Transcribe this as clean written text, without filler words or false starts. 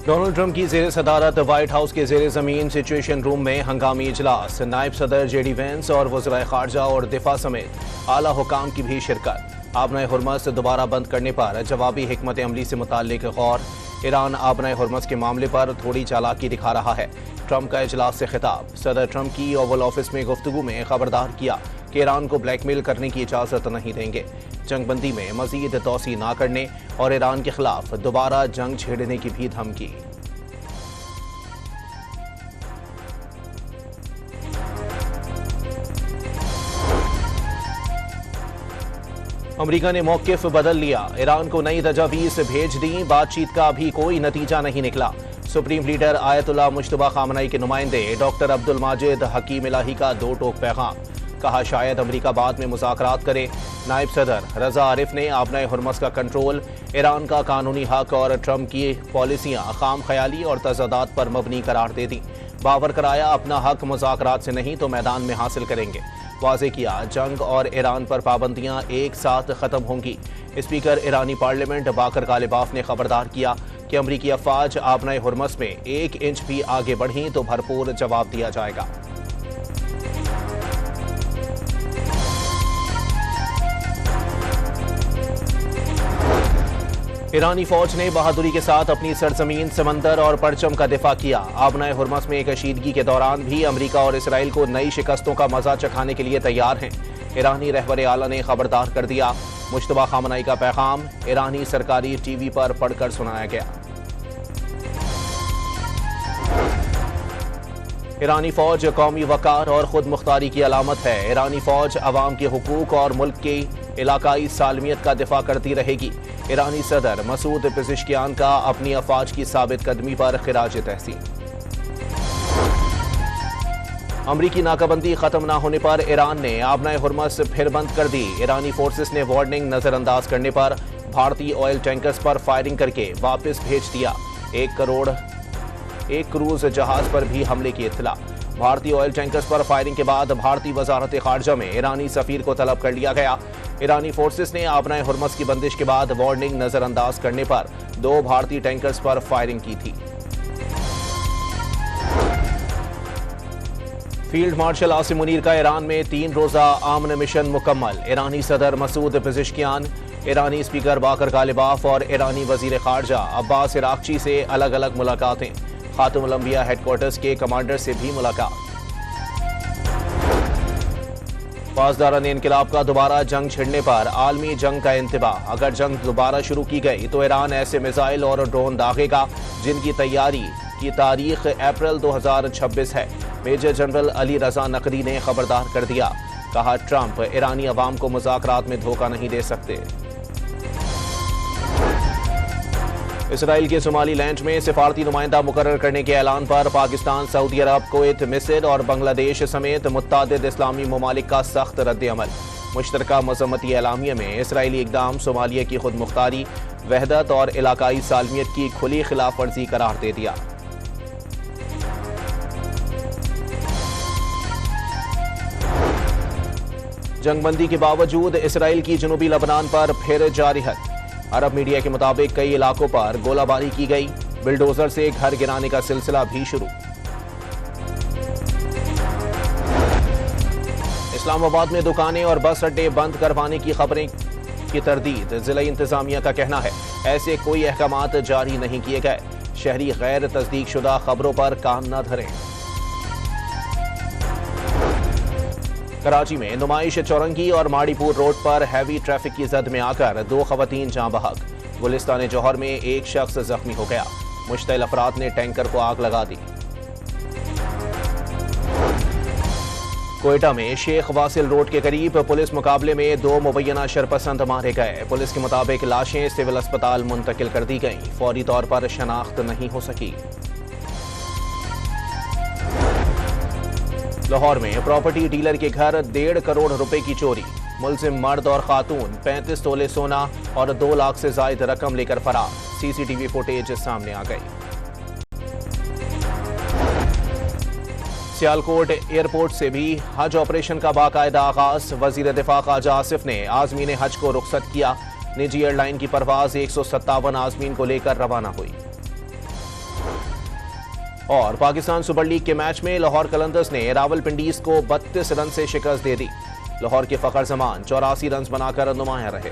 Donald Trump की जेर सदारत व्हाइट हाउस के जेर जमीन सिचुएशन रूम में हंगामी इजलास। नायब सदर जेडी वेंस और वज़ीर खारजा और दिफा समेत आला हुकाम की भी शिरकत। आबनाए हुर्मस दोबारा बंद करने पर जवाबी हिकमत अमली से मुताल्लिक गौर। ईरान आबनाए हुर्मस के मामले पर थोड़ी चालाकी दिखा रहा है। ट्रंप का इजलास से खिताब। सदर ट्रंप की ओवल ऑफिस में गुफ्तगू में खबरदार किया कि ईरान को ब्लैकमेल करने की इजाज़त नहीं देंगे। जंगबंदी में मजीद तोसी न करने और ईरान के खिलाफ दोबारा जंग छेड़ने की भी धमकी। अमरीका ने मौकिफ बदल लिया। ईरान को नई तजावीज़ भेज दी। बातचीत का अभी कोई नतीजा नहीं निकला। सुप्रीम लीडर आयतुल्लाह मुश्तबा खामनई के नुमाइंदे डॉक्टर अब्दुल माजिद हकीम इलाही का दो टोक पैगाम। कहा शायद अमरीका बाद में मुज़ाकरात करे। नायब सदर रजा आरिफ ने आबनाए हुर्मस का कंट्रोल, ईरान का कानूनी हक और ट्रंप की पॉलिसियां खाम ख्याली और तजादात पर मबनी करार दे दी। बावर कराया अपना हक मुज़ाकरात से नहीं तो मैदान में हासिल करेंगे। वाज़े किया जंग और ईरान पर पाबंदियां एक साथ खत्म होंगी। स्पीकर ईरानी पार्लियामेंट बाकर गालिबाफ ने खबरदार किया कि अमरीकी अफवाज आबनाए हुर्मस में 1 इंच भी आगे बढ़ी तो भरपूर जवाब दिया जाएगा। ईरानी फौज ने बहादुरी के साथ अपनी सरजमीन, समंदर और परचम का दिफा किया। आबनाए हुर्मस में कशीदगी के दौरान भी अमरीका और इसराइल को नई शिकस्तों का मजा चखाने के लिए तैयार हैं। ईरानी रहबर आला ने खबरदार कर दिया। मुश्तबा खामनई का पैगाम ईरानी सरकारी टीवी पर पढ़कर सुनाया गया। ईरानी फौज कौमी वकार और खुद मुख्तारी की अलामत है। ईरानी फौज अवाम के हुकूक और मुल्क की इलाकाई सालमियत का दिफा करती रहेगी। ईरानी सदर मसूद पेज़ेश्कियान का अपनी अफवाज की साबित कदमी पर खिराज तहसीन। अमरीकी नाकाबंदी खत्म न होने पर ईरान ने आबनाए हुर्मस फिर बंद कर दी। ईरानी फोर्सेस ने वार्निंग नजरअंदाज करने पर भारतीय ऑयल टैंकर्स पर फायरिंग करके वापस भेज दिया। एक क्रूज जहाज पर भी हमले की इत्तला। भारतीय ऑयल टैंकर्स पर फायरिंग के बाद भारतीय वजारत खारजा में ईरानी सफीर को तलब कर लिया गया। ईरानी फोर्सेस ने आबनाए हुर्मस की बंदिश के बाद वार्निंग नजरअंदाज करने पर 2 भारतीय टैंकर्स पर फायरिंग की थी। फील्ड मार्शल आसिम मुनीर का ईरान में 3 रोजा आमन मिशन मुकम्मल। ईरानी सदर मसूद पेज़ेश्कियान, ईरानी स्पीकर बाकर गालिबाफ और ईरानी वजीर खारजा अब्बास इराक्ची से अलग अलग मुलाकातें। खातुमुल अंबिया हेडक्वार्टर्स के कमांडर से भी मुलाकात। पासदारान इनकिलाब का दोबारा जंग छिड़ने पर आलमी जंग का इंतबाह। अगर जंग दोबारा शुरू की गई तो ईरान ऐसे मिसाइल और ड्रोन दागेगा जिनकी तैयारी की तारीख अप्रैल 2026 है। मेजर जनरल अली रजा नकवी ने खबरदार कर दिया। कहा ट्रंप ईरानी अवाम को मुज़ाकरात में धोखा नहीं दे सकते। इसराइल के सोमाली लैंड में सिफारती नुमाइंदा मुकर्रर करने के ऐलान पर पाकिस्तान, सऊदी अरब, कुवैत, मिस्र और बांग्लादेश समेत मुत्तादिद इस्लामी ममालिक का सख्त रद्द-ए-अमल। मुश्तरका मज़म्मती एलामिया में इसराइली इक़दाम सोमालिया की खुद मुख्तारी, वहदत और इलाकाई सालमियत की खुली खिलाफ वर्जी करार दे दिया। जंगबंदी के बावजूद इसराइल की जनूबी लबनान पर फिर जारिहत। अरब मीडिया के मुताबिक कई इलाकों पर गोलाबारी की गई। बिल्डोजर से घर गिराने का सिलसिला भी शुरू। इस्लामाबाद में दुकानें और बस अड्डे बंद करवाने की खबरें की तरदीद। जिला इंतजामिया का कहना है ऐसे कोई अहकामात जारी नहीं किए गए। शहरी गैर तस्दीक शुदा खबरों पर कान न धरें। कराची में नुमाइश चौरंगी और माड़ीपुर रोड पर हैवी ट्रैफिक की जद में आकर 2 खवातीन जाँ बहक। गुलिस्तान जौहर में एक शख्स जख्मी हो गया। मुश्तइल अफराद ने टैंकर को आग लगा दी। कोयटा में शेख वासिल रोड के करीब पुलिस मुकाबले में 2 मुबैना शरपसंद मारे गए। पुलिस के मुताबिक लाशें सिविल अस्पताल मुंतकिल कर दी गईं। फौरी तौर पर शनाख्त नहीं हो सकी। लाहौर में प्रॉपर्टी डीलर के घर 1.5 करोड़ रुपए की चोरी। मुलजिम मर्द और खातून 35 तोले सोना और 2 लाख से जायद रकम लेकर फरार। सीसीटीवी फुटेज सामने आ गई। सियालकोट एयरपोर्ट से भी हज ऑपरेशन का बाकायदा आगाज। वजीर दिफा ख्वाजा आसिफ ने आजमीन हज को रुखसत किया। निजी एयरलाइन की परवाज 157 आजमीन को लेकर रवाना हुई। और पाकिस्तान सुपर लीग के मैच में लाहौर कलंदर्स ने रावलपिंडीज को 32 रन से शिकस्त दे दी। लाहौर के फखर जमान 84 रन बनाकर नुमाया रहे।